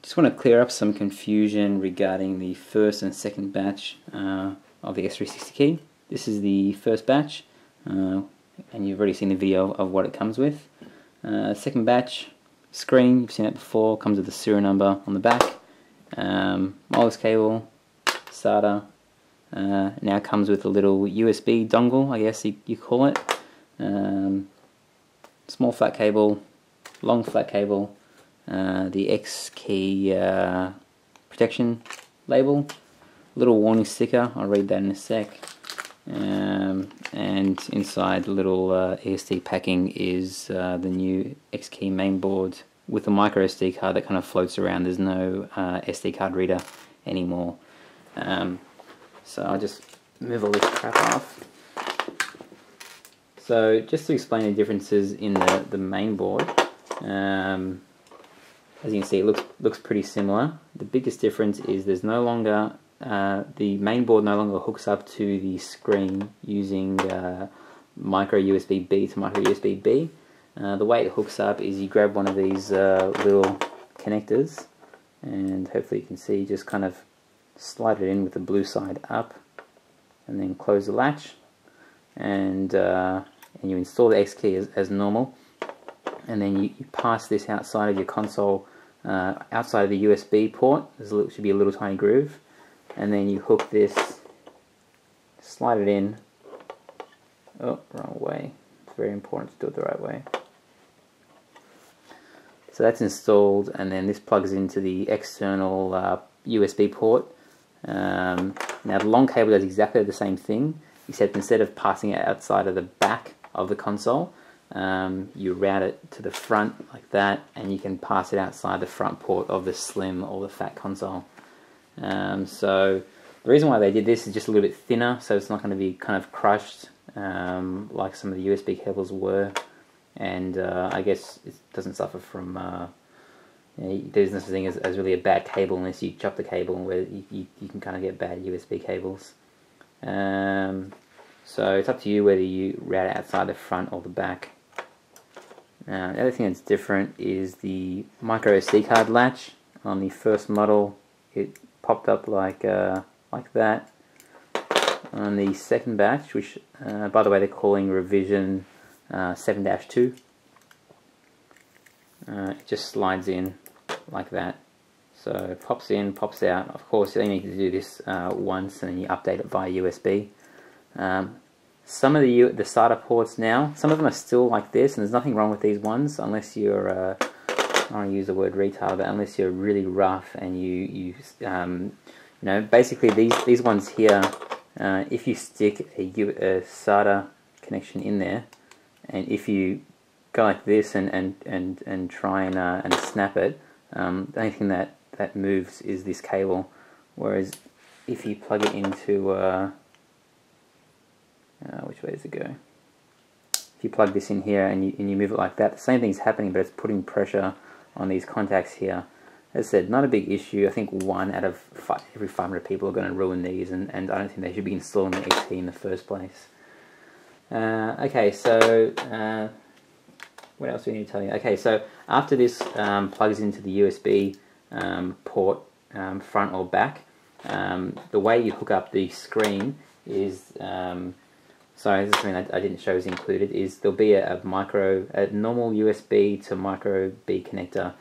Just want to clear up some confusion regarding the first and second batch of the x360 key. This is the first batch, and you've already seen the video of what it comes with. Second batch screen, you've seen it before, comes with the serial number on the back. Wireless cable, SATA. Now comes with a little USB dongle, I guess you call it. Small flat cable, long flat cable, the X key protection label, little warning sticker, I'll read that in a sec, and inside the little ESD packing is the new X key mainboard with a micro SD card that kind of floats around. There's no SD card reader anymore. So I'll just move all this crap off. So just to explain the differences in the main board, as you can see, it looks pretty similar. The biggest difference is there's no longer the main board no longer hooks up to the screen using micro USB B to micro USB B. The way it hooks up is you grab one of these little connectors, and hopefully you can see, just kind of slide it in with the blue side up, and then close the latch, and you install the X key as normal, and then you pass this outside of your console, outside of the USB port. There should be a little tiny groove, and then you hook this, slide it in. Oh, wrong way. It's very important to do it the right way. So that's installed, and then this plugs into the external USB port. Now the long cable does exactly the same thing, except instead of passing it outside of the back of the console, you route it to the front like that, and you can pass it outside the front port of the slim or the fat console. So the reason why they did this is just a little bit thinner, so it's not going to be kind of crushed like some of the USB cables were, and I guess it doesn't suffer from there's no such thing as really a bad cable unless you chop the cable, where you can kind of get bad USB cables. So it's up to you whether you route it outside the front or the back. The other thing that's different is the micro SD card latch. On the first model, it popped up like that. On the second batch, which by the way they're calling revision 7-2, it just slides in like that. So it pops in, pops out. Of course, you only need to do this once, and then you update it via USB. Some of the SATA ports now, some of them are still like this, and there's nothing wrong with these ones, unless you're, I don't want to use the word retard, but unless you're really rough and you know, basically these ones here, if you stick a SATA connection in there, and if you go like this and try and snap it, the only thing that moves is this cable. Whereas if you plug it into which way does it go? If you plug this in here and you move it like that, the same thing's happening, but it's putting pressure on these contacts here. As I said, not a big issue. I think 1 out of every 500 people are going to ruin these, and I don't think they should be installing the XT in the first place. Okay, so what else do we need to tell you? Okay, so after this plugs into the USB port, front or back, the way you hook up the screen is, sorry, this is something I didn't show is included, is there'll be a normal USB to micro B connector.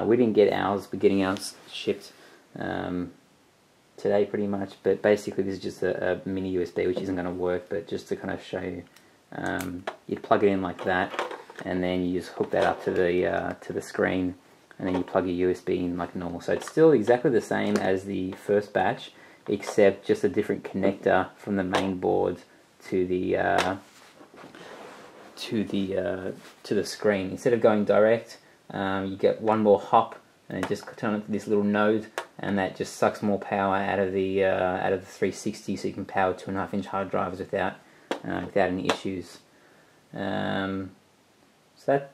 We didn't get ours, we're getting ours shipped today pretty much, but basically this is just a mini USB, which isn't going to work, but just to kind of show you, you plug it in like that, and then you just hook that up to the screen, and then you plug your USB in like normal. So it's still exactly the same as the first batch, except just a different connector from the main board to the screen. Instead of going direct, you get one more hop, and it just turn on to this little node, and that just sucks more power out of the 360, so you can power 2.5-inch hard drives without any issues. So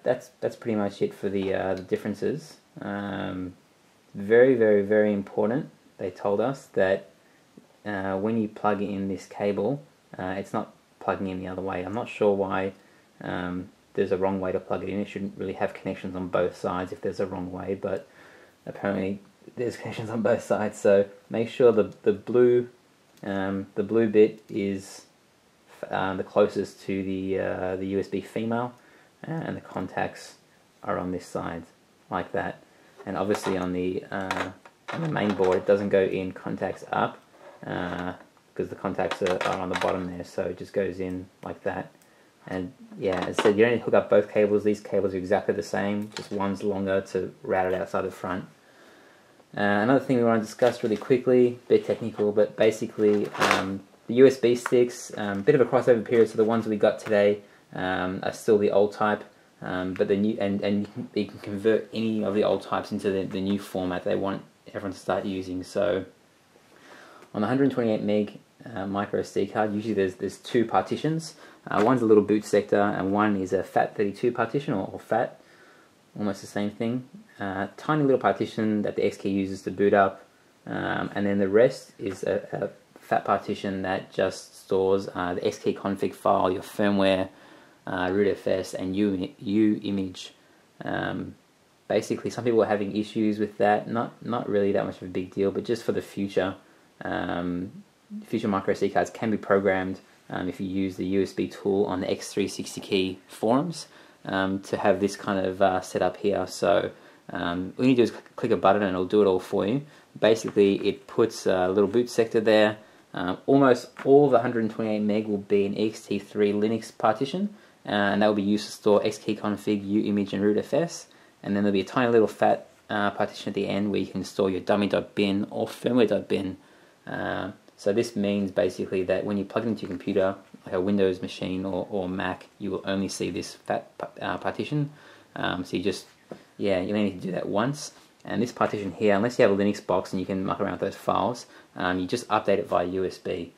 that's pretty much it for the differences. Very, very, very important. They told us that when you plug in this cable, it's not plugging in the other way. I'm not sure why there's a wrong way to plug it in. It shouldn't really have connections on both sides if there's a wrong way, but apparently there's connections on both sides. So make sure the blue bit is the closest to the USB female, and the contacts are on this side, like that. And obviously on the main board, it doesn't go in contacts up, because the contacts are on the bottom there, so it just goes in like that. And yeah, as I said, you don't need to hook up both cables. These cables are exactly the same, just one's longer to route it outside the front. Another thing we want to discuss really quickly, a bit technical, but basically the USB sticks, bit of a crossover period, so the ones we got today are still the old type, but the new, and you can convert any of the old types into the new format they want everyone to start using. So on the 128 meg micro SD card, usually there's two partitions. One's a little boot sector, and one is a FAT32 partition, or FAT, almost the same thing. Tiny little partition that the XK uses to boot up, and then the rest is a FAT partition that just stores the XK config file, your firmware, rootfs, and U-image. Basically, some people are having issues with that. Not really that much of a big deal, but just for the future, future micro SD cards can be programmed if you use the USB tool on the x360key forums to have this kind of setup here. So all you need to do is click a button and it'll do it all for you. Basically, it puts a little boot sector there. Almost all of the 128 meg will be an ext3 Linux partition, and that will be used to store xkconfig, uimage, and rootfs. And then there'll be a tiny little FAT partition at the end where you can store your dummy.bin or firmware.bin. So this means basically that when you plug it into your computer, like a Windows machine or Mac, you will only see this FAT partition. So you just, you only need to do that once. And this partition here, unless you have a Linux box and you can muck around with those files, you just update it via USB.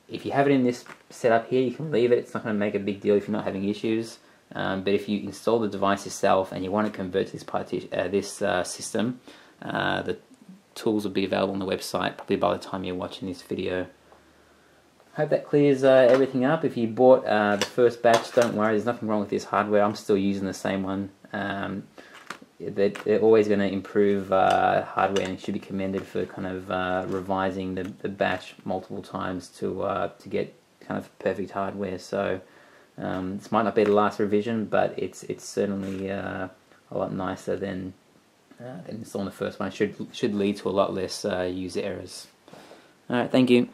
If you have it in this setup here, you can leave it. It's not going to make a big deal if you're not having issues. But if you install the device yourself and you want to convert to this system, the tools will be available on the website probably by the time you're watching this video. Hope that clears everything up. If you bought the first batch, don't worry, there's nothing wrong with this hardware. I'm still using the same one. They're always going to improve hardware, and it should be commended for kind of revising the batch multiple times to get kind of perfect hardware. So this might not be the last revision, but it's certainly a lot nicer than installing the first one. It should lead to a lot less user errors. Alright, thank you.